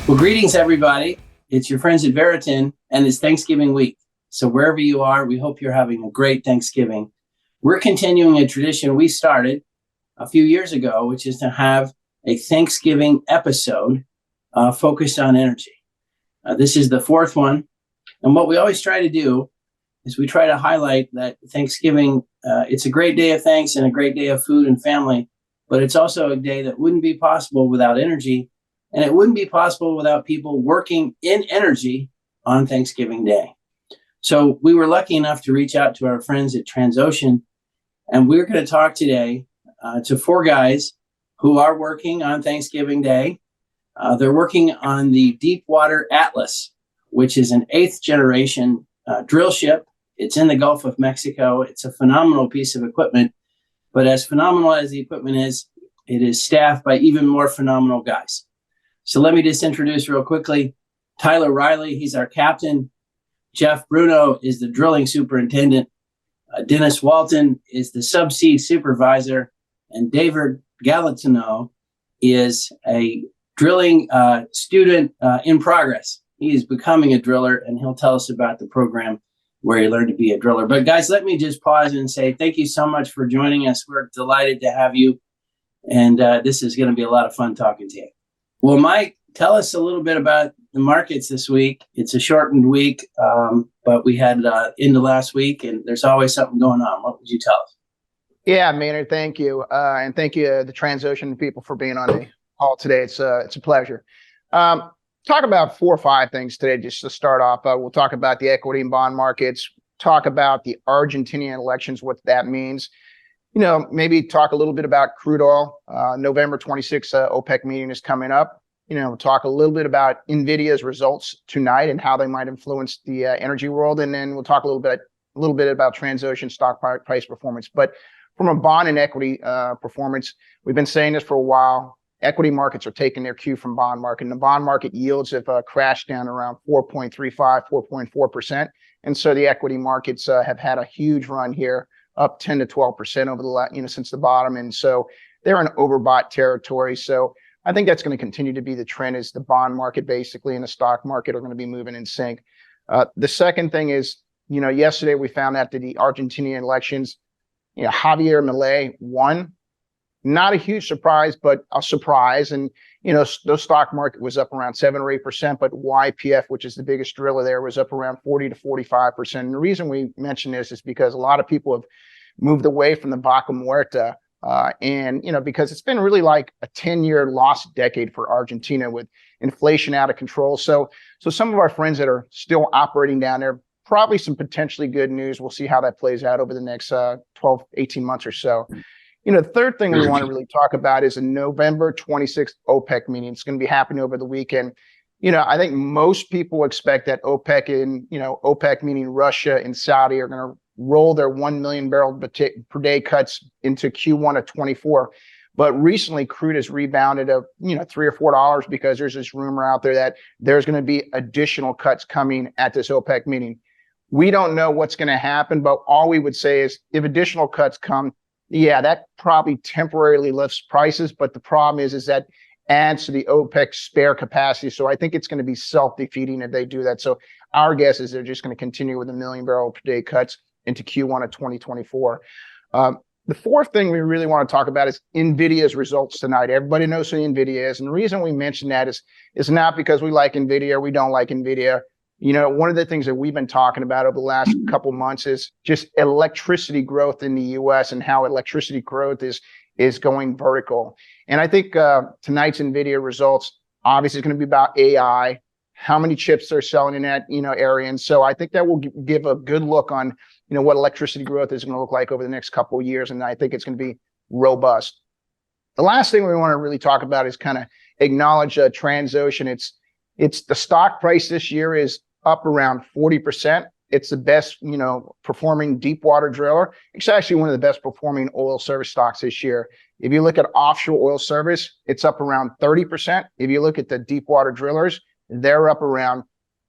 Well, greetings, everybody. It's your friends at Veritin, and it's Thanksgiving week. So wherever you are, we hope you're having a great Thanksgiving. We're continuing a tradition we started a few years ago, which is to have a Thanksgiving episode focused on energy. This is the fourth one. And what we always try to do is we try to highlight that Thanksgiving, it's a great day of thanks and a great day of food and family, but it's also a day that wouldn't be possible without energy. And it wouldn't be possible without people working in energy on Thanksgiving Day. So we were lucky enough to reach out to our friends at Transocean, and we're going to talk today to four guys who are working on Thanksgiving Day. They're working on the Deepwater Atlas, which is an 8th generation drill ship. It's in the Gulf of Mexico. It's a phenomenal piece of equipment, but as phenomenal as the equipment is, it is staffed by even more phenomenal guys. So let me just introduce real quickly. Tyler Riley, he's our captain. Jeff Bruno is the drilling superintendent. Dennis Walton is the subsea supervisor. And David Galatino is a drilling student in progress. He is becoming a driller, and he'll tell us about the program where he learned to be a driller. But guys, let me just pause and say thank you so much for joining us. We're delighted to have you. And this is going to be a lot of fun talking to you. Well, Mike, tell us a little bit about the markets this week. It's a shortened week, but we had into last week, and there's always something going on. What would you tell us? Yeah, Maynard, thank you. And thank you, the Transocean people, for being on the call today. It's a pleasure. Talk about 4 or 5 things today, just to start off. We'll talk about the equity and bond markets, talk about the Argentinian elections, what that means. You know, maybe talk a little bit about crude oil. November 26th OPEC meeting is coming up. You know, talk a little bit about NVIDIA's results tonight and how they might influence the energy world. And then we'll talk a little bit about Transocean stock price performance. But from a bond and equity performance, we've been saying this for a while. Equity markets are taking their cue from bond market. And the bond market yields have crashed down around 4.35, 4.4%. And so the equity markets have had a huge run here, up 10 to 12% over the since the bottom. And so they're in overbought territory. So I think that's going to continue to be the trend, is the bond market basically and the stock market are going to be moving in sync. The second thing is, yesterday we found out that the Argentinian elections, Javier Milei won. Not a huge surprise, but a surprise. And, the stock market was up around 7 or 8%, but YPF, which is the biggest driller there, was up around 40 to 45%. And the reason we mention this is because a lot of people have moved away from the Vaca Muerta. And, because it's been really like a 10-year lost decade for Argentina with inflation out of control. So some of our friends that are still operating down there, probably some potentially good news. We'll see how that plays out over the next 12, 18 months or so. The third thing we want to really talk about is a November 26th OPEC meeting. It's going to be happening over the weekend. I think most people expect that OPEC meaning Russia and Saudi are going to roll their 1 million barrel per day cuts into Q1 of 24. But recently crude has rebounded of, $3 or $4 because there's this rumor out there that there's going to be additional cuts coming at this OPEC meeting. We don't know what's going to happen, but all we would say is if additional cuts come, yeah, that probably temporarily lifts prices. But the problem is that adds to the OPEC spare capacity. So I think it's going to be self-defeating if they do that. So our guess is they're just going to continue with 1 million barrel per day cuts into Q1 of 2024. The fourth thing we really want to talk about is NVIDIA's results tonight. Everybody knows who NVIDIA is. And the reason we mention that is not because we like NVIDIA or we don't like NVIDIA. One of the things that we've been talking about over the last couple months is just electricity growth in the U.S. and how electricity growth is going vertical. And I think tonight's NVIDIA results obviously is going to be about AI, how many chips they're selling in that area. And so I think that will give a good look on what electricity growth is going to look like over the next couple of years. And I think it's going to be robust. The last thing we want to really talk about is kind of acknowledge Transocean. It's the stock price this year is up around 40%. It's the best, performing deepwater driller. It's actually one of the best performing oil service stocks this year. If you look at offshore oil service, it's up around 30%. If you look at the deepwater drillers, they're up around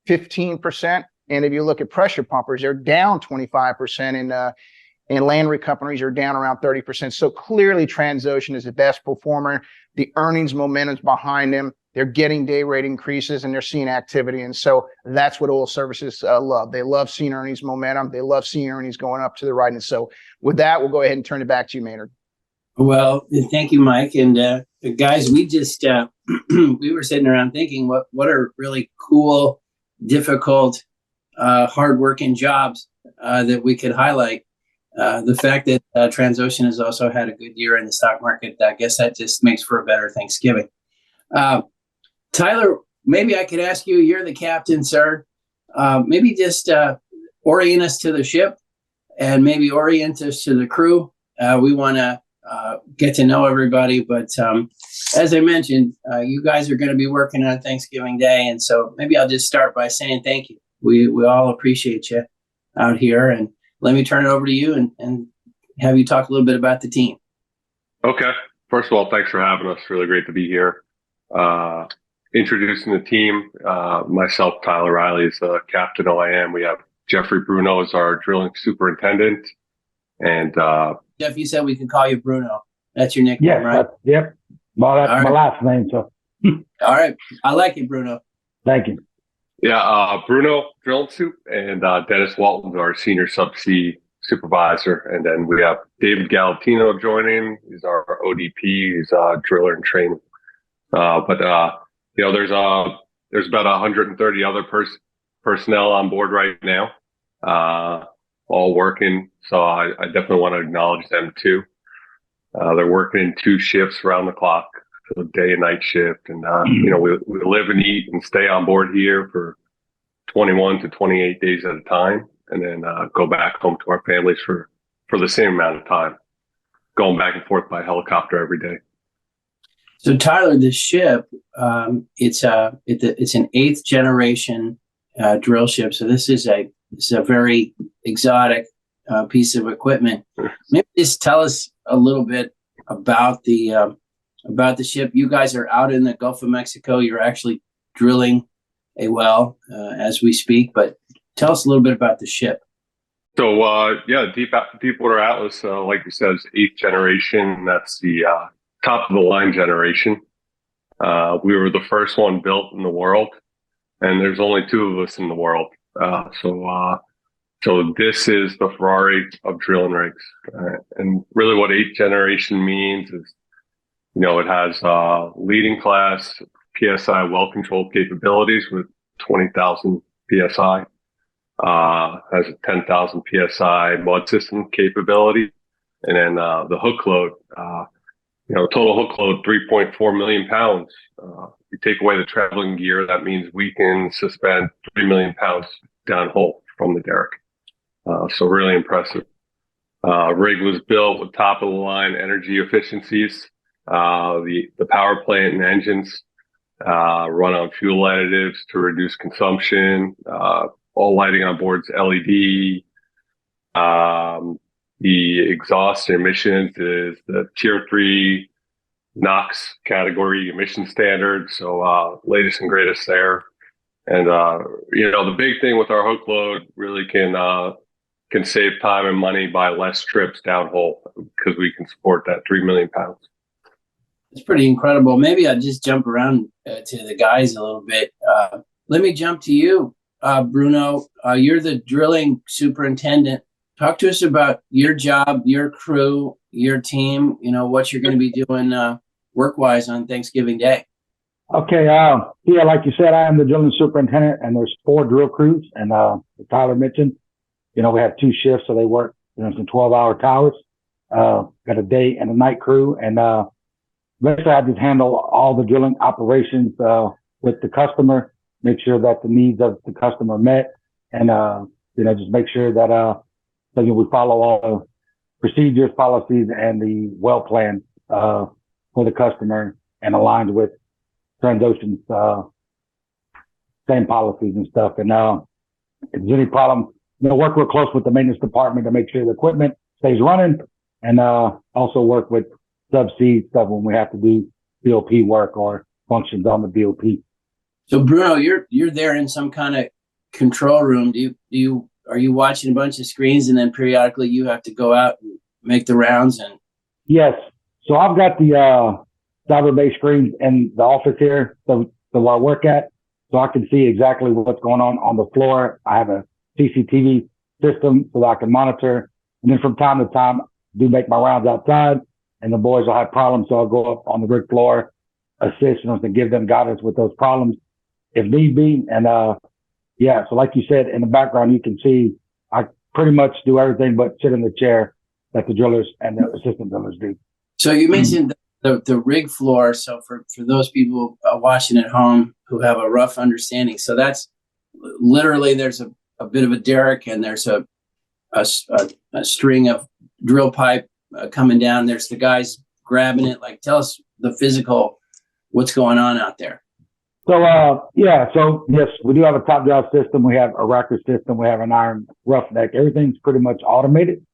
15%. And if you look at pressure pumpers, they're down 25%. And land rig companies are down around 30%. So clearly Transocean is the best performer. The earnings momentum's behind them. they're getting day rate increases, and they're seeing activity. And so that's what oil services love. They love seeing earnings momentum. They love seeing earnings going up to the right. And so with that, we'll go ahead and turn it back to you, Maynard. Well, thank you, Mike. And guys, we just we were sitting around thinking what are really cool, difficult, hardworking jobs that we could highlight. The fact that Transocean has also had a good year in the stock market, I guess that just makes for a better Thanksgiving. Tyler, maybe I could ask you, you're the captain, sir. Maybe just orient us to the ship and maybe orient us to the crew. We want to get to know everybody. But as I mentioned, you guys are going to be working on Thanksgiving Day. And so maybe I'll just start by saying thank you. We all appreciate you out here. And let me turn it over to you and have you talk a little bit about the team. Okay. First of all, thanks for having us. Really great to be here. Introducing the team, myself, Tyler Riley, is the captain OIM. We have Jeffrey Bruno as our drilling superintendent. And Jeff, you said we can call you Bruno. That's your nickname, right? Yep. Well, that's my last name. So. All right. I like it, Bruno. Thank you. Yeah, Bruno, drilling soup, and Dennis Walton's our senior subsea supervisor. And then we have David Galatino joining. He's our ODP. He's a driller and trainer. There's about 130 other personnel on board right now, all working. So I definitely want to acknowledge them too. They're working in 2 shifts around the clock, so day and night shift. And, we live and eat and stay on board here for 21 to 28 days at a time, and then go back home to our families for the same amount of time, going back and forth by helicopter every day. So Tyler, the ship, it's an 8th generation drill ship. So this is a very exotic piece of equipment. Maybe just tell us a little bit about the ship. You guys are out in the Gulf of Mexico. You're actually drilling a well as we speak. But tell us a little bit about the ship. So Deepwater Atlas, like you said, is 8th generation. That's the top of the line generation. We were the first one built in the world, and there's only 2 of us in the world. So this is the Ferrari of drilling rigs. And really what 8th generation means is, it has leading class PSI well controlled capabilities with 20,000 PSI, has a 10,000 PSI mud system capability. And then the hook load, total hook load, 3.4 million pounds. You take away the traveling gear, that means we can suspend 3 million pounds downhole from the derrick. So really impressive. Rig was built with top of the line energy efficiencies. The power plant and engines run on fuel additives to reduce consumption. All lighting on board's LED. The exhaust emissions is the Tier 3 NOx category emission standard. So latest and greatest there. And the big thing with our hook load really can save time and money by less trips downhole because we can support that 3 million pounds. It's pretty incredible. Maybe I'll just jump around to the guys a little bit. Let me jump to you, Bruno. You're the drilling superintendent. Talk to us about your job, your crew, your team, what you're going to be doing work-wise on Thanksgiving Day. Okay. Like you said, I am the drilling superintendent, and there's 4 drill crews. And Tyler mentioned, we have 2 shifts, so they work, some 12-hour towers. Got a day and a night crew. And basically, I just handle all the drilling operations with the customer, make sure that the needs of the customer are met, and just make sure that we follow all the procedures, policies, and the well plan for the customer, and aligned with Transocean's same policies and stuff. And if there's any problem, work real close with the maintenance department to make sure the equipment stays running, and also work with subsea stuff when we have to do BOP work or functions on the BOP. So Bruno, you're there in some kind of control room. Are you watching a bunch of screens, and then periodically you have to go out and make the rounds? And yes. So I've got the cyber-based screens in the office here, so where I work at, so I can see exactly what's going on the floor. I have a CCTV system so that I can monitor. And then from time to time, do make my rounds outside, and the boys will have problems, so I'll go up on the rig floor, assist them, and give them guidance with those problems if need be. And yeah, so like you said, in the background, you can see I pretty much do everything but sit in the chair that the drillers and the assistant drillers do. So you mentioned the rig floor. So for those people watching at home who have a rough understanding, so that's literally there's a bit of a derrick and there's a string of drill pipe coming down. There's the guys grabbing it. Like, tell us the physical, what's going on out there. So, so yes, we do have a top drive system. We have a racker system. We have an iron roughneck. Everything's pretty much automated.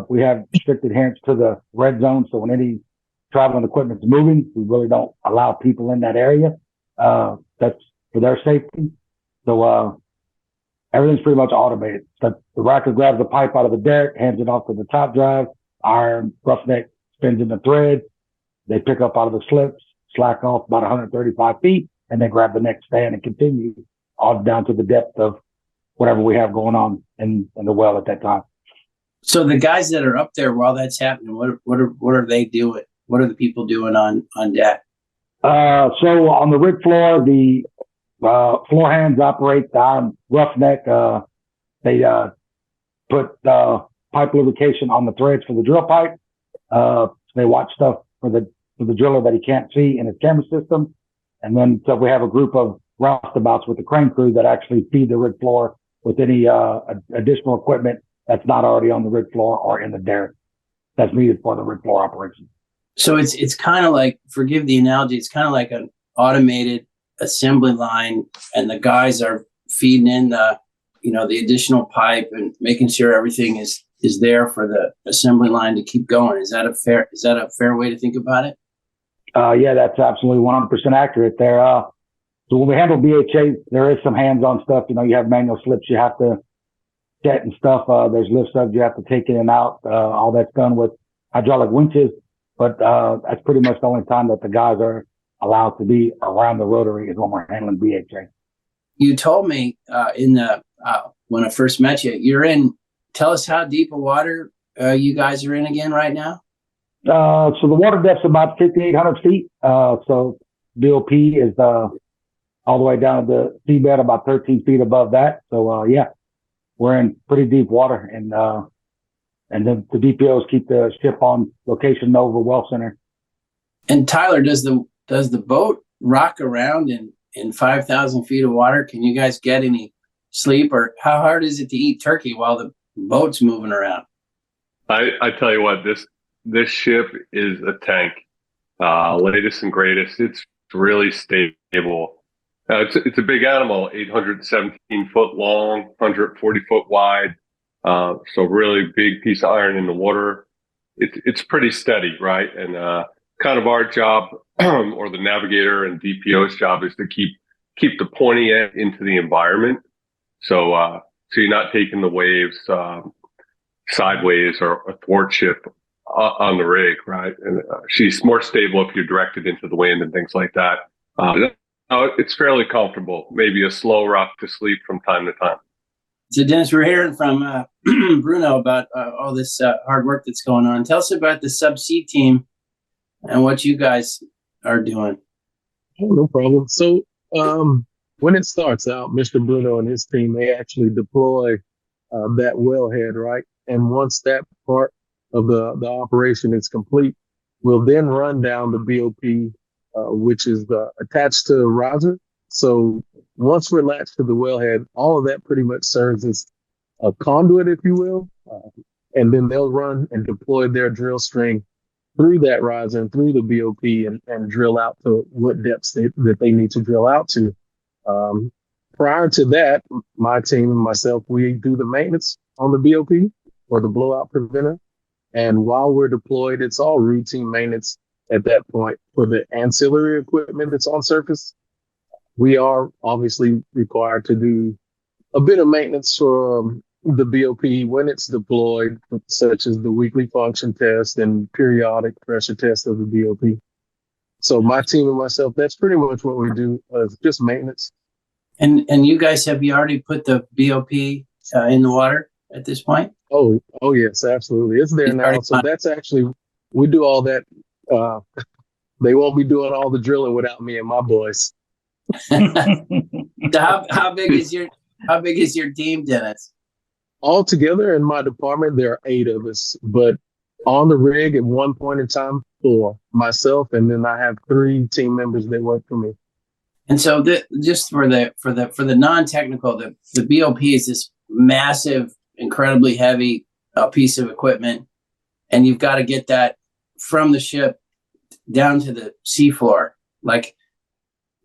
We have strict adherence to the red zone. So when any traveling equipment's moving, we really don't allow people in that area. That's for their safety. So, everything's pretty much automated. The racker grabs the pipe out of the derrick, hands it off to the top drive. Iron roughneck spins in the thread. They pick up out of the slips, slack off about 135 feet, and then grab the next stand and continue on down to the depth of whatever we have going on in the well at that time. So the guys that are up there while that's happening, what are they doing? What are the people doing on deck? So on the rig floor, the floor hands operate the iron roughneck. They put pipe lubrication on the threads for the drill pipe. They watch stuff for the driller that he can't see in his camera system. And then so we have a group of roustabouts with the crane crew that actually feed the rig floor with any additional equipment that's not already on the rig floor or in the derrick that's needed for the rig floor operation. So it's kind of like, forgive the analogy, it's kind of like an automated assembly line, and the guys are feeding in the additional pipe and making sure everything is there for the assembly line to keep going. Is that a fair way to think about it? Yeah, that's absolutely 100% accurate there. So when we handle BHA, there is some hands-on stuff. You have manual slips you have to set and stuff. There's lift subs you have to take in and out. All that's done with hydraulic winches. But that's pretty much the only time that the guys are allowed to be around the rotary is when we're handling BHA. You told me when I first met you, tell us how deep a water you guys are in again right now. So the water depth's about 5,800 feet. So BOP is all the way down to the seabed, about 13 feet above that. So yeah, we're in pretty deep water, and then the DPOs keep the ship on location over well center. And Tyler, does the boat rock around in 5,000 feet of water? Can you guys get any sleep, or how hard is it to eat turkey while the boat's moving around? I tell you what, this ship is a tank, latest and greatest. It's really stable. It's a big animal, 817 foot long, 140 foot wide. So really big piece of iron in the water. It's pretty steady, right? And kind of our job, or the navigator and DPO's job, is to keep the pointy end into the environment. So you're not taking the waves sideways or athwart ship on the rig, right? And she's more stable if you're directed into the wind and things like that. It's fairly comfortable. Maybe a slow rock to sleep from time to time. So Dennis, we're hearing from Bruno about all this hard work that's going on. Tell us about the subsea team and what you guys are doing. Oh, no problem. So when it starts out, Mr. Bruno and his team, they actually deploy that wellhead, right? And once that part of the operation is complete, we'll then run down the BOP, which is attached to a riser. So once we're latched to the wellhead, all of that pretty much serves as a conduit, if you will. And then they'll run and deploy their drill string through that riser and through the BOP and drill out to what depths that they need to drill out to. Prior to that, my team and myself, we do the maintenance on the BOP or the blowout preventer. And while we're deployed, it's all routine maintenance at that point for the ancillary equipment that's on surface. We are obviously required to do a bit of maintenance for the BOP when it's deployed, such as the weekly function test and periodic pressure test of the BOP. So my team and myself, that's pretty much what we do, just maintenance. And you guys, have you already put the BOP in the water at this point? Oh yes, absolutely. It's there now. So that's actually, we do all that. They won't be doing all the drilling without me and my boys. So how big is your team, Dennis? All together in my department, there are 8 of us, but on the rig at one point in time, 4, myself, and then I have 3 team members that work for me. And so just for the non-technical, the BOP is this massive, incredibly heavy piece of equipment, and you've got to get that from the ship down to the seafloor. Like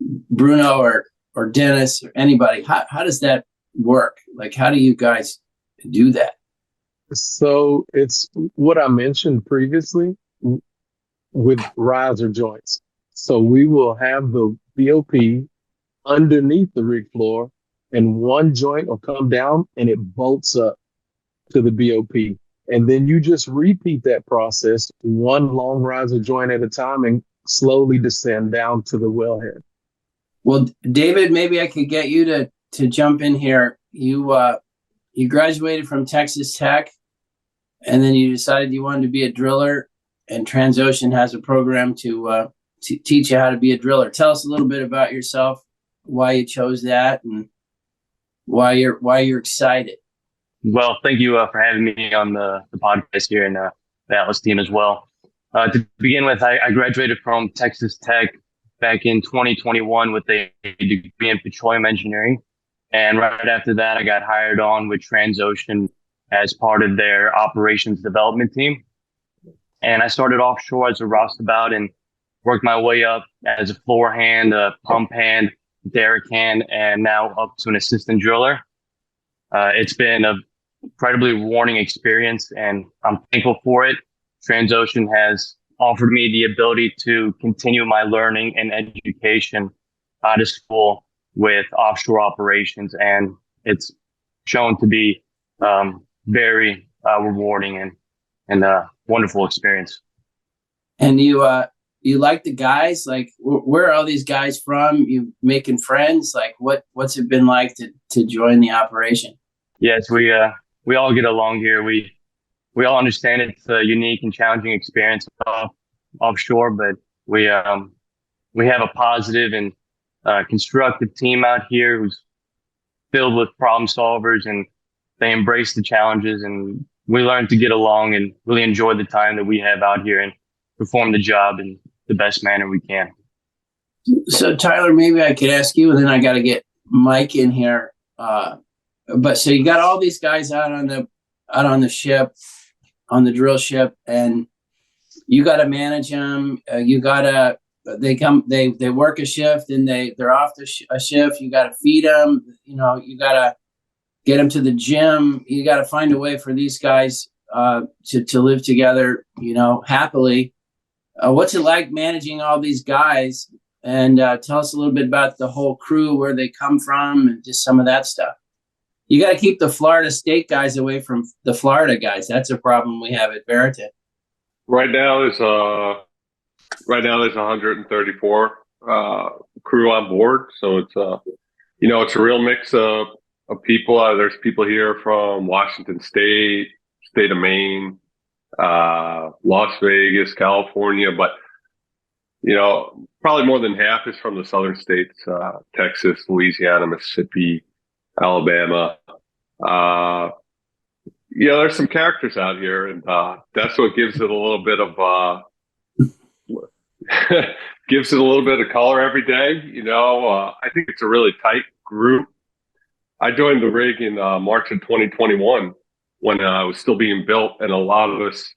Bruno or Dennis or anybody, how does that work? Like, how do you guys do that? So it's what I mentioned previously with riser joints. So we will have the BOP underneath the rig floor, and one joint will come down and it bolts up to the BOP. And then you just repeat that process, one long riser joint at a time, and slowly descend down to the wellhead. Well, David, maybe I could get you to jump in here. You graduated from Texas Tech, and then you decided you wanted to be a driller, and Transocean has a program to teach you how to be a driller. Tell us a little bit about yourself, why you chose that, and why you're excited. Well, thank you for having me on the podcast here, and the Atlas team as well. To begin with, I graduated from Texas Tech back in 2021 with a degree in petroleum engineering. And right after that, I got hired on with Transocean as part of their operations development team. And I started offshore as a roustabout and worked my way up as a floor hand, a pump hand, derrick hand, and now up to an assistant driller. It's been an incredibly rewarding experience, and I'm thankful for it. Transocean has offered me the ability to continue my learning and education out of school with offshore operations, and it's shown to be very rewarding and a wonderful experience. And you like the guys? Like, where are all these guys from? You making friends? Like, what's it been like to join the operation? Yes, we all get along here. We all understand it's a unique and challenging experience offshore, but we have a positive and constructive team out here who's filled with problem solvers, and they embrace the challenges, and we learn to get along and really enjoy the time that we have out here and perform the job in the best manner we can. So Tyler, maybe I could ask you, and then I got to get Mike in here. But so you got all these guys out on the ship, on the drill ship, and you got to manage them. They work a shift, and they're off a shift. You got to feed them. You got to get them to the gym. You got to find a way for these guys to live together, happily. What's it like managing all these guys? And tell us a little bit about the whole crew, where they come from, and just some of that stuff. You got to keep the Florida State guys away from the Florida guys. That's a problem we have at Veriton. Right now there's 134 crew on board, so it's it's a real mix of people. There's people here from Washington State, state of Maine, Las Vegas, California, but probably more than half is from the southern states, Texas, Louisiana, Mississippi, Alabama. There's some characters out here, and that's what gives it a little bit of color every day. I think it's a really tight group. I joined the rig in March of 2021 when I was still being built, and a lot of us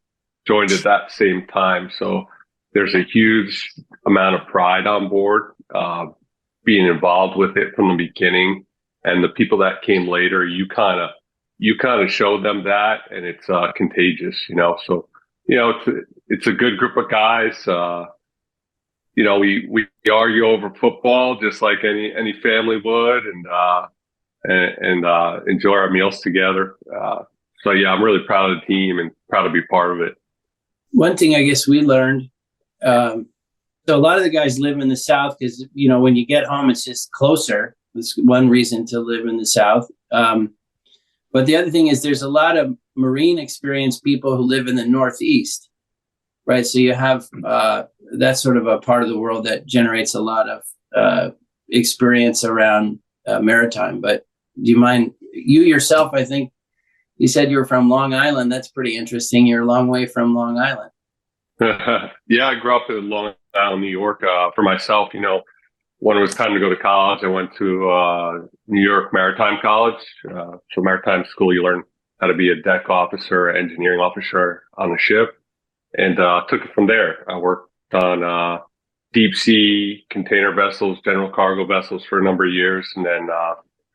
joined at that same time. So there's a huge amount of pride on board, being involved with it from the beginning. And the people that came later, you kind of showed them that, and it's contagious, So, it's a good group of guys. We argue over football just like any family would, and enjoy our meals together. So yeah, I'm really proud of the team and proud to be part of it. One thing I guess we learned, So a lot of the guys live in the South because, when you get home, it's just closer. That's one reason to live in the South. But the other thing is there's a lot of marine experienced people who live in the Northeast, right? So you have that's sort of a part of the world that generates a lot of experience around maritime. But do you mind, you yourself, I think you said you were from Long Island. That's pretty interesting. You're a long way from Long Island. Yeah, I grew up in Long Island, New York. For myself, when it was time to go to college, I went to New York Maritime College. So maritime school, you learn how to be a deck officer, engineering officer on a ship, and took it from there. I worked on deep sea container vessels, general cargo vessels for a number of years, and then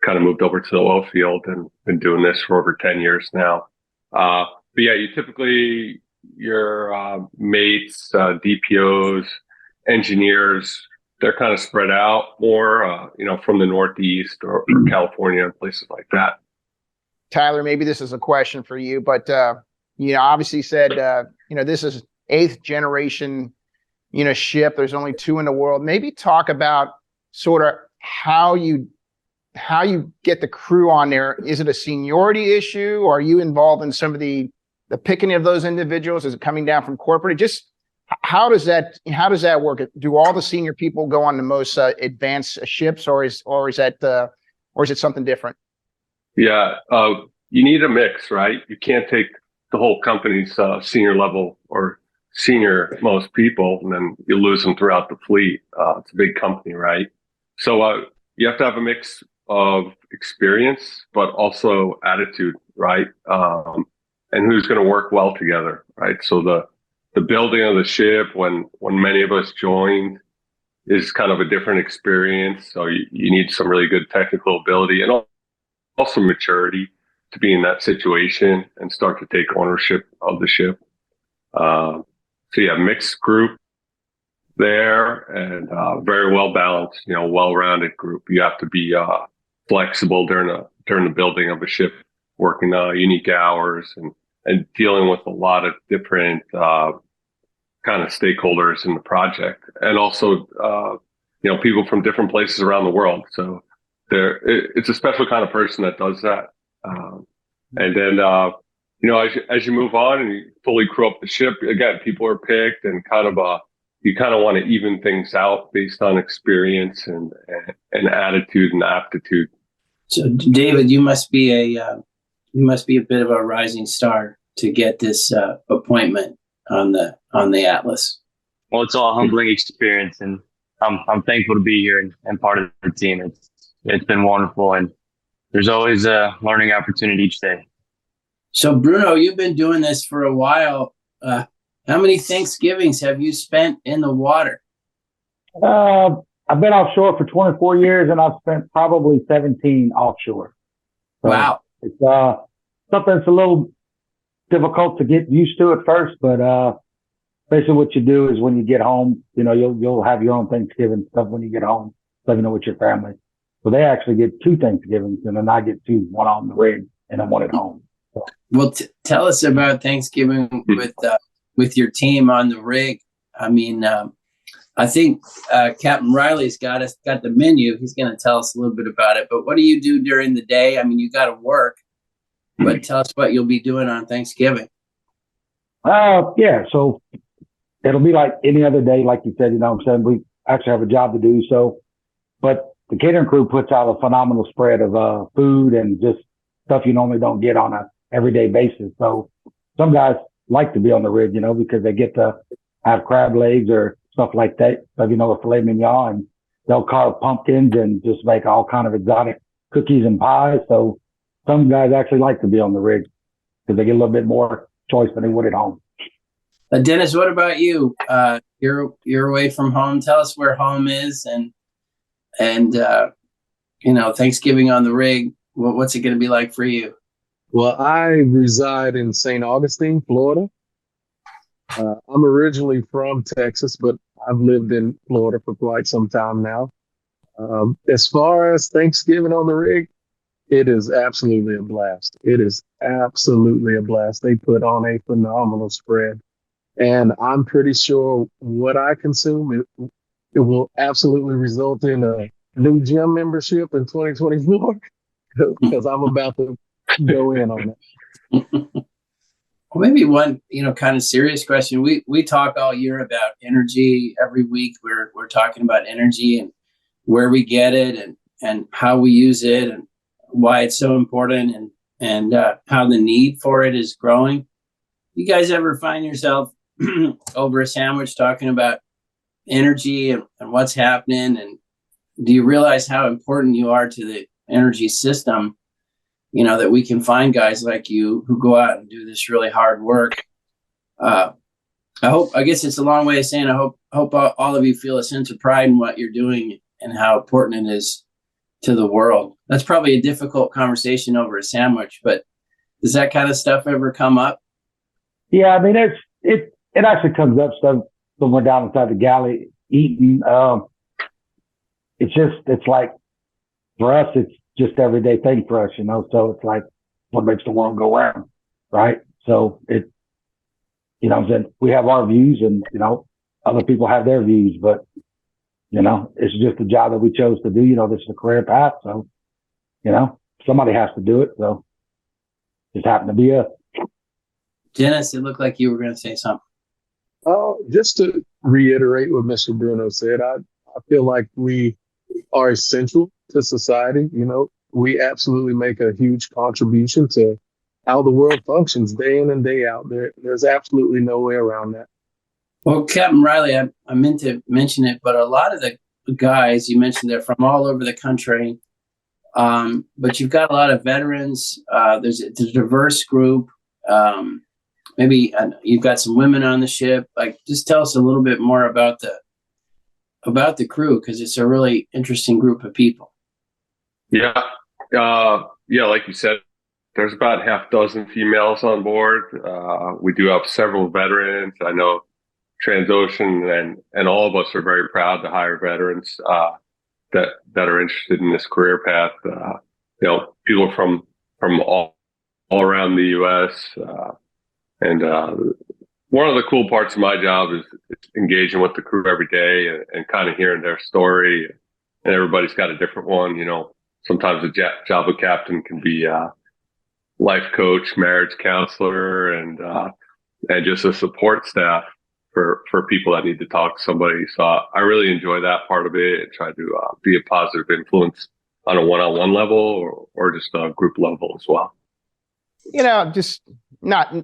kind of moved over to the oil field and been doing this for over 10 years now. But yeah, your mates, DPOs, engineers, they're kind of spread out more, from the Northeast or California and places like that. Tyler, maybe this is a question for you, but obviously said, this is 8th generation, ship. There's only 2 in the world. Maybe talk about sort of how you get the crew on there. Is it a seniority issue? Or are you involved in some of the picking of those individuals? Is it coming down from corporate? Just how does that work? Do all the senior people go on the most advanced ships, or is it something different? Yeah, you need a mix, right? You can't take the whole company's senior level or senior most people, and then you lose them throughout the fleet. It's a big company, right? So you have to have a mix of experience, but also attitude, right? And who's going to work well together, right? So the building of the ship, when many of us joined, is kind of a different experience. So you need some really good technical ability and also maturity to be in that situation and start to take ownership of the ship. So yeah, mixed group there, and very well balanced, well-rounded group. You have to be flexible during the building of a ship, working unique hours and dealing with a lot of different kind of stakeholders in the project, and also people from different places around the world. So it's a special kind of person that does that. And then as you move on and you fully crew up the ship, again, people are picked, and you kind of want to even things out based on experience and attitude and aptitude. So David, you must be a bit of a rising star to get this appointment on the Atlas. Well, it's all a humbling experience, and I'm thankful to be here and part of the team. It's been wonderful, and there's always a learning opportunity each day. So Bruno, you've been doing this for a while. How many Thanksgivings have you spent in the water? I've been offshore for 24 years, and I've spent probably 17 offshore. So wow. It's something that's a little difficult to get used to at first, but basically what you do is when you get home, you'll have your own Thanksgiving stuff when you get home, with your family. So they actually get 2 Thanksgivings, and then I get 2, one on the rig and then one at home. So. Well, tell us about Thanksgiving with your team on the rig. I mean, I think Captain Riley's got the menu. He's going to tell us a little bit about it. But what do you do during the day? I mean, you got to work, but tell us what you'll be doing on Thanksgiving. Yeah, so it'll be like any other day, like you said. We actually have a job to do. So, but the catering crew puts out a phenomenal spread of food and just stuff you normally don't get on a everyday basis. So some guys like to be on the rig, because they get to have crab legs or stuff like that. So, a filet mignon, and they'll carve pumpkins and just make all kind of exotic cookies and pies. So some guys actually like to be on the rig because they get a little bit more choice than they would at home. Dennis, what about you? You're away from home. Tell us where home is, and Thanksgiving on the rig. What's it going to be like for you? Well, I reside in St. Augustine, Florida. I'm originally from Texas, but I've lived in Florida for quite some time now. As far as Thanksgiving on the rig, it is absolutely a blast. It is absolutely a blast. They put on a phenomenal spread. And I'm pretty sure what I consume, it will absolutely result in a new gym membership in 2024 because I'm about to go in on it. Well, maybe one, kind of serious question. We talk all year about energy. Every week we're talking about energy and where we get it and how we use it and why it's so important and how the need for it is growing. You guys ever find yourself over a sandwich talking about energy and what's happening? And do you realize how important you are to the energy system? That we can find guys like you who go out and do this really hard work. I guess it's a long way of saying, I hope all of you feel a sense of pride in what you're doing and how important it is to the world. That's probably a difficult conversation over a sandwich, but does that kind of stuff ever come up? Yeah, I mean, it actually comes up stuff when we're down inside the galley eating. It's like, for us, it's just everyday thing for us, so it's like what makes the world go round, right? So we have our views and, other people have their views, but, it's just a job that we chose to do. This is a career path. So, somebody has to do it. So just happened to be us. Dennis, it looked like you were going to say something. Just to reiterate what Mr. Bruno said, I feel like we are essential to society. We absolutely make a huge contribution to how the world functions day in and day out. There's absolutely no way around that. Well, Captain Riley, I meant to mention it, but a lot of the guys you mentioned, they're from all over the country. But you've got a lot of veterans. There's a diverse group. Maybe you've got some women on the ship. Like, just tell us a little bit more about the crew, because it's a really interesting group of people. Yeah. Like you said, there's about half dozen females on board. We do have several veterans. I know Transocean and all of us are very proud to hire veterans that are interested in this career path. People from all around the U.S. And one of the cool parts of my job is engaging with the crew every day and kind of hearing their story. And everybody's got a different one. Sometimes a job of captain can be life coach, marriage counselor, and just a support staff for people that need to talk to somebody. So I really enjoy that part of it and try to be a positive influence on a one-on-one level or just a group level as well. This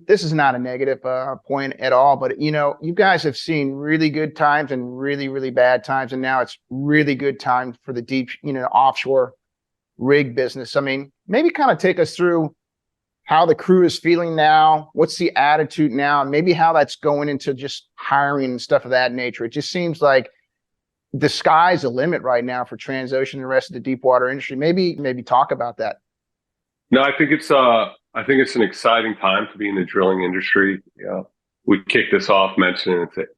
is not a negative point at all, but you guys have seen really good times and really, really bad times. And now it's really good time for the deep, offshore rig business. I mean, maybe kind of take us through how the crew is feeling now. What's the attitude now? And maybe how that's going into just hiring and stuff of that nature. It just seems like the sky's the limit right now for Transocean and the rest of the deepwater industry. Maybe talk about that. No, I think it's an exciting time to be in the drilling industry. We kicked this off mentioning it's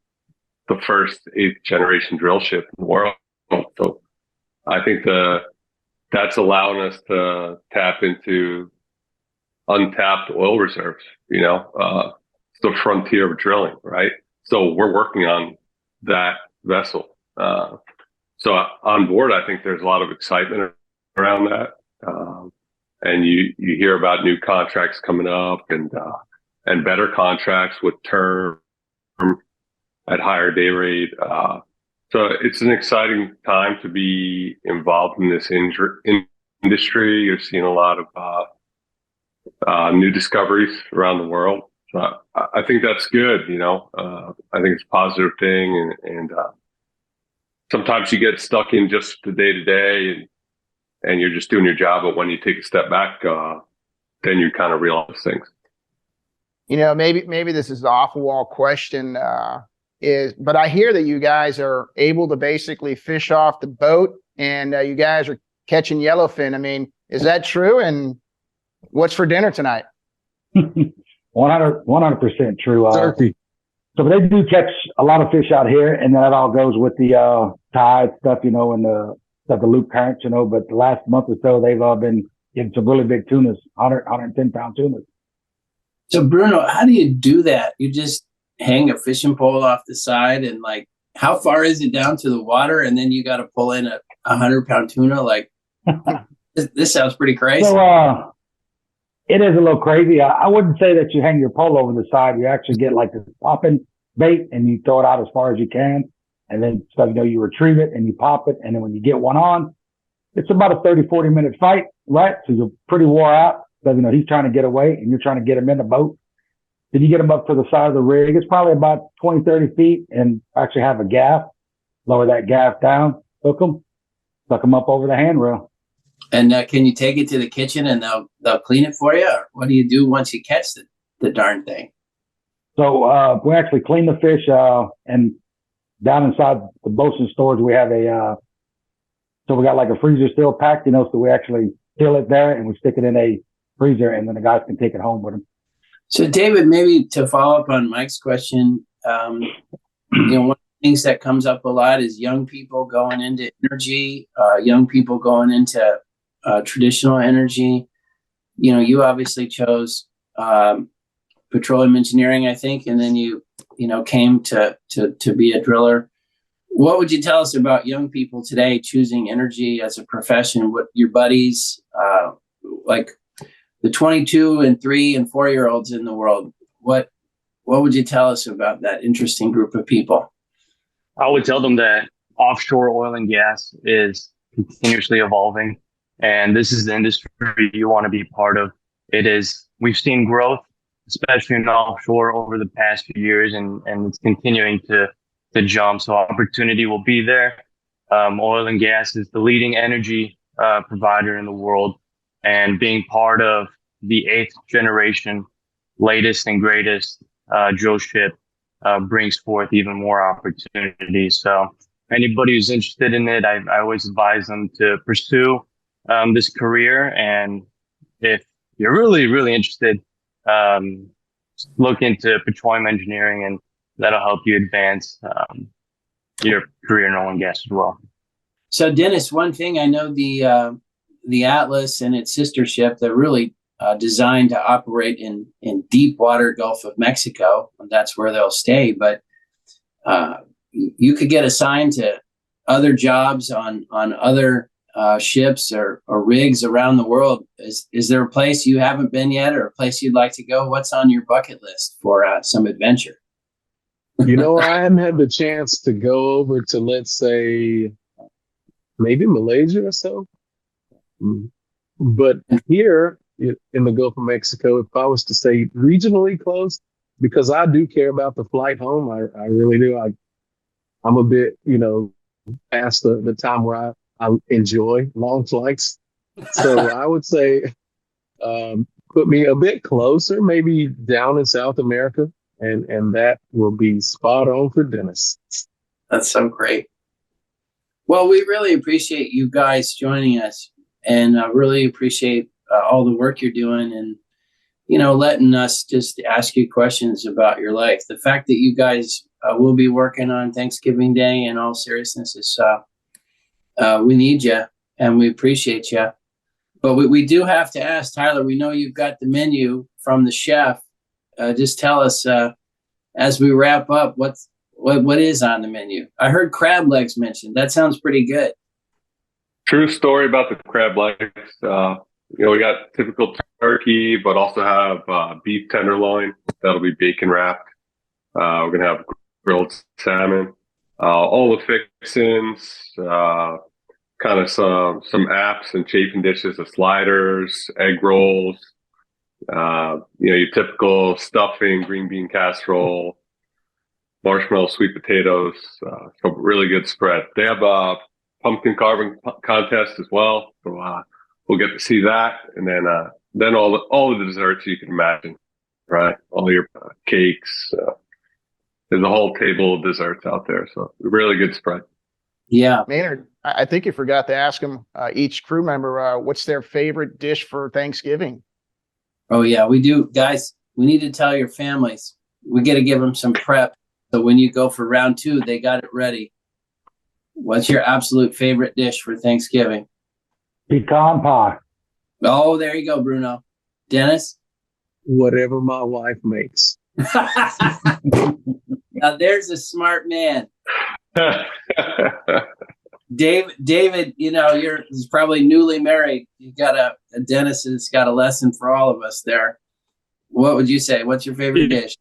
the first 8th generation drill ship in the world. So I think that's allowing us to tap into untapped oil reserves. It's the frontier of drilling, right? So we're working on that vessel. So on board, I think there's a lot of excitement around that. And you hear about new contracts coming up and better contracts with term at higher day rate. So it's an exciting time to be involved in this industry. You're seeing a lot of new discoveries around the world. So I think that's good. I think it's a positive thing. And sometimes you get stuck in just the day to day and you're just doing your job. But when you take a step back, then you kind of realize things. Maybe this is an off-the-wall question, but I hear that you guys are able to basically fish off the boat and you guys are catching yellowfin. I mean, is that true? And what's for dinner tonight? 100% true. Turkey. So they do catch a lot of fish out here, and that all goes with the tide stuff, and the loop currents, but the last month or so, they've been getting some really big tunas, 110-pound tunas. So Bruno, how do you do that? You just hang a fishing pole off the side and like, how far is it down to the water? And then you got to pull in a 100-pound tuna. Like, this sounds pretty crazy. So, it is a little crazy. I wouldn't say that you hang your pole over the side. You actually get like this popping bait and you throw it out as far as you can. And then, so, you retrieve it and you pop it. And then when you get one on, it's about a 30-40 minute fight, right? So you're pretty wore out. So, he's trying to get away and you're trying to get him in the boat. Then you get him up to the side of the rig. It's probably about 20, 30 feet and actually have a gaff. Lower that gaff down, hook them up over the handrail. And can you take it to the kitchen and they'll clean it for you? Or what do you do once you catch the darn thing? So we actually clean the fish and down inside the bosun storage we have so we got like a freezer still packed, so we actually seal it there and we stick it in a freezer and then the guys can take it home with them. So David, maybe to follow up on Mike's question, one of the things that comes up a lot is young people going into energy, young people going into traditional energy. You obviously chose petroleum engineering, I think, and then you came to be a driller. What would you tell us about young people today choosing energy as a profession? What your buddies, like the 22 and 3 and 4-year-olds in the world, what would you tell us about that interesting group of people? I would tell them that offshore oil and gas is continuously evolving, and this is the industry you want to be part of. We've seen growth, especially in offshore over the past few years, and it's continuing to jump. So opportunity will be there. Oil and gas is the leading energy provider in the world, and being part of the 8th generation, latest and greatest drill ship brings forth even more opportunities. So anybody who's interested in it, I always advise them to pursue this career. And if you're really, really interested, look into petroleum engineering, and that'll help you advance your career in oil and gas as well. So Dennis, one thing I know, the Atlas and its sister ship, they're really designed to operate in Deepwater, Gulf of Mexico. And that's where they'll stay. But you could get assigned to other jobs on other ships or rigs around the world. Is there a place you haven't been yet, or a place you'd like to go? What's on your bucket list for some adventure? I haven't had the chance to go over to, let's say, maybe Malaysia or so. But here in the Gulf of Mexico, if I was to say regionally close, because I do care about the flight home, I really do. I'm a bit, past the time where I enjoy long flights. So I would say put me a bit closer, maybe down in South America, and that will be spot on for Dennis. That's so great. Well, we really appreciate you guys joining us, and I really appreciate all the work you're doing, and letting us just ask you questions about your life. The fact that you guys will be working on Thanksgiving Day, in all seriousness, is we need you and we appreciate you. But we do have to ask, Tyler, we know you've got the menu from the chef. Just tell us as we wrap up, what is on the menu? I heard crab legs mentioned. That sounds pretty good. True story about the crab legs. We got typical turkey, but also have beef tenderloin that'll be bacon wrapped. We're gonna have grilled salmon, all the fixins, kind of some apps and chafing dishes, the sliders, egg rolls. Your typical stuffing, green bean casserole, marshmallow sweet potatoes. So really good spread. They have a pumpkin carving contest as well. So we'll get to see that, and then all the desserts you can imagine, right? All your cakes. There's a whole table of desserts out there. So really good spread. Yeah, Maynard, I think you forgot to ask them, each crew member, what's their favorite dish for Thanksgiving? Oh yeah, we do, guys. We need to tell your families. We got to give them some prep, so when you go for round 2, they got it ready. What's your absolute favorite dish for Thanksgiving? Pecan pie. Oh, there you go, Bruno. Dennis? Whatever my wife makes. Now there's a smart man. David, you're probably newly married. You got a dentist that's got a lesson for all of us there. What would you say? What's your favorite dish?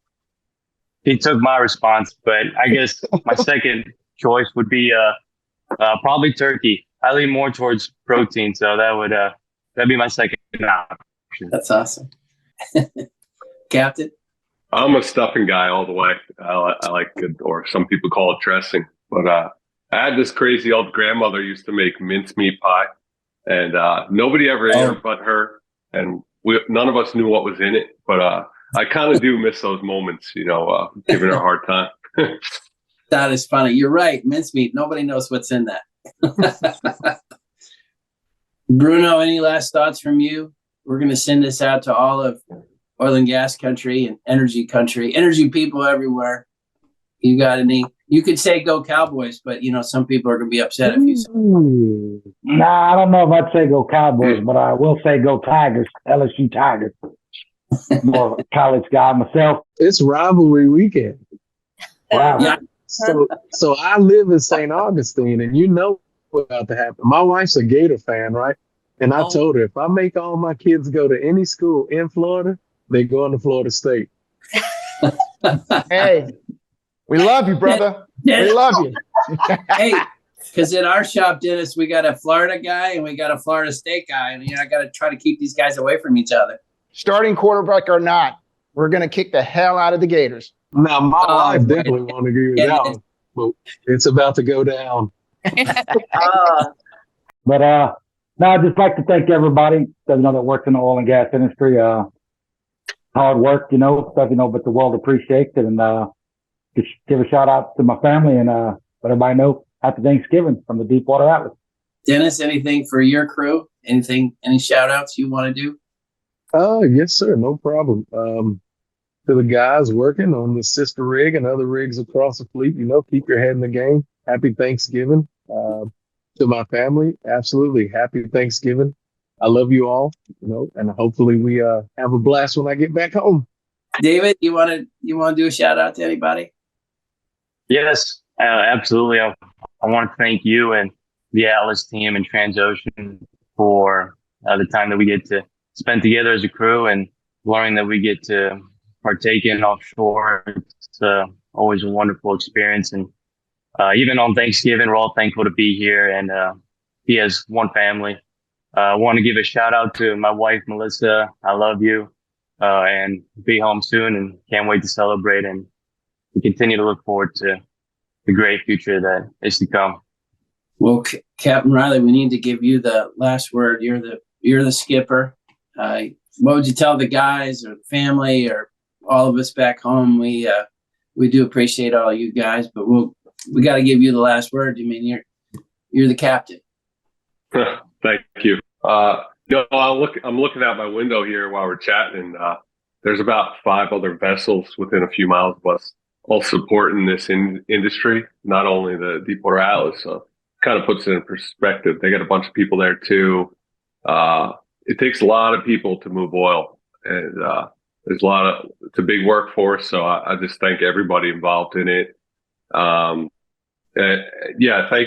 He took my response, but I guess my second choice would be probably turkey. I lean more towards protein, so that'd be my second option. That's awesome. Captain? I'm a stuffing guy all the way. I like good, or some people call it dressing. But I had this crazy old grandmother used to make mincemeat pie, and nobody ever ate her but her, and none of us knew what was in it. But I kind of do miss those moments, giving her a hard time. That is funny. You're right. Mincemeat. Nobody knows what's in that. Bruno, any last thoughts from you? We're going to send this out to all of oil and gas country and energy people everywhere. You got any? You could say go Cowboys, but some people are going to be upset if you say. Nah, I don't know if I'd say go Cowboys, but I will say go Tigers, LSU Tigers. More of a college guy myself. It's rivalry weekend. Wow. Yeah. So I live in St. Augustine, and what's about to happen. My wife's a Gator fan, right? And I told her, if I make all my kids go to any school in Florida, they're going to Florida State. Hey, we love you, brother. We love you. Hey, because in our shop, Dennis, we got a Florida guy and we got a Florida State guy. And, I got to try to keep these guys away from each other. Starting quarterback or not, we're going to kick the hell out of the Gators. Now, my wife definitely won't agree with that one, but it's about to go down. But no, I'd just like to thank everybody that works in the oil and gas industry. Hard work, stuff, but the world appreciates it. And just give a shout out to my family and let everybody know happy Thanksgiving from the Deepwater Atlas. Dennis, anything for your crew? Any shout outs you want to do? Yes, sir. No problem. To the guys working on the sister rig and other rigs across the fleet, keep your head in the game. Happy Thanksgiving. To my family, absolutely happy Thanksgiving. I love you all, and hopefully we have a blast when I get back home. David, you want to do a shout out to anybody? Yes, absolutely. I want to thank you and the Atlas team and Transocean for the time that we get to spend together as a crew and learning that we get to partake in offshore. It's always a wonderful experience. And even on Thanksgiving, we're all thankful to be here and be as one family. I want to give a shout out to my wife, Melissa. I love you and be home soon and can't wait to celebrate. And we continue to look forward to the great future that is to come. Well, Captain Riley, we need to give you the last word. You're the skipper. What would you tell the guys or the family or all of us back home? We do appreciate all you guys, but we got to give you the last word. I mean, you're the captain. Thank you. I'm looking out my window here while we're chatting, and there's about 5 other vessels within a few miles of us, all supporting this industry. Not only the Deepwater Atlas, so kind of puts it in perspective. They got a bunch of people there too. It takes a lot of people to move oil, and it's a big workforce. So I just thank everybody involved in it. Thank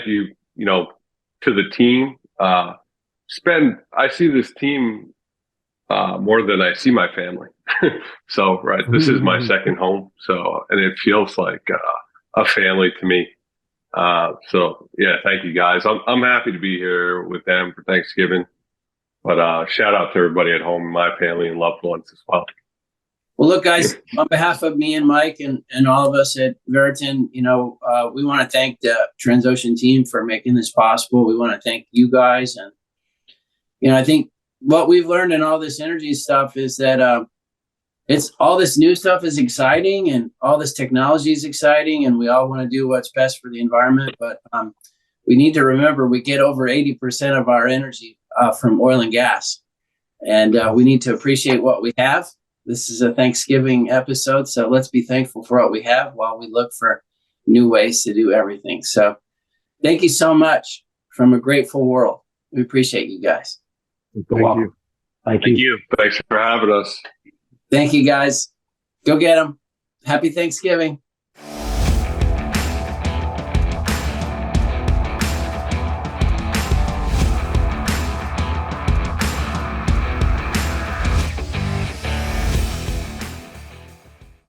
you, to the team. I see this team more than I see my family. So, right, this is my second home. So, and it feels like a family to me. Thank you guys. I'm happy to be here with them for Thanksgiving. But shout out to everybody at home, my family and loved ones as well. Well, look, guys, on behalf of me and Mike and all of us at Veriton, we want to thank the Transocean team for making this possible. We want to thank you guys. And, I think what we've learned in all this energy stuff is that it's all this new stuff is exciting and all this technology is exciting. And we all want to do what's best for the environment. But we need to remember we get over 80% of our energy from oil and gas. And we need to appreciate what we have. This is a Thanksgiving episode, so let's be thankful for what we have while we look for new ways to do everything. So thank you so much from a grateful world. We appreciate you guys. Thank you. Thank you. Thanks for having us. Thank you, guys. Go get them. Happy Thanksgiving.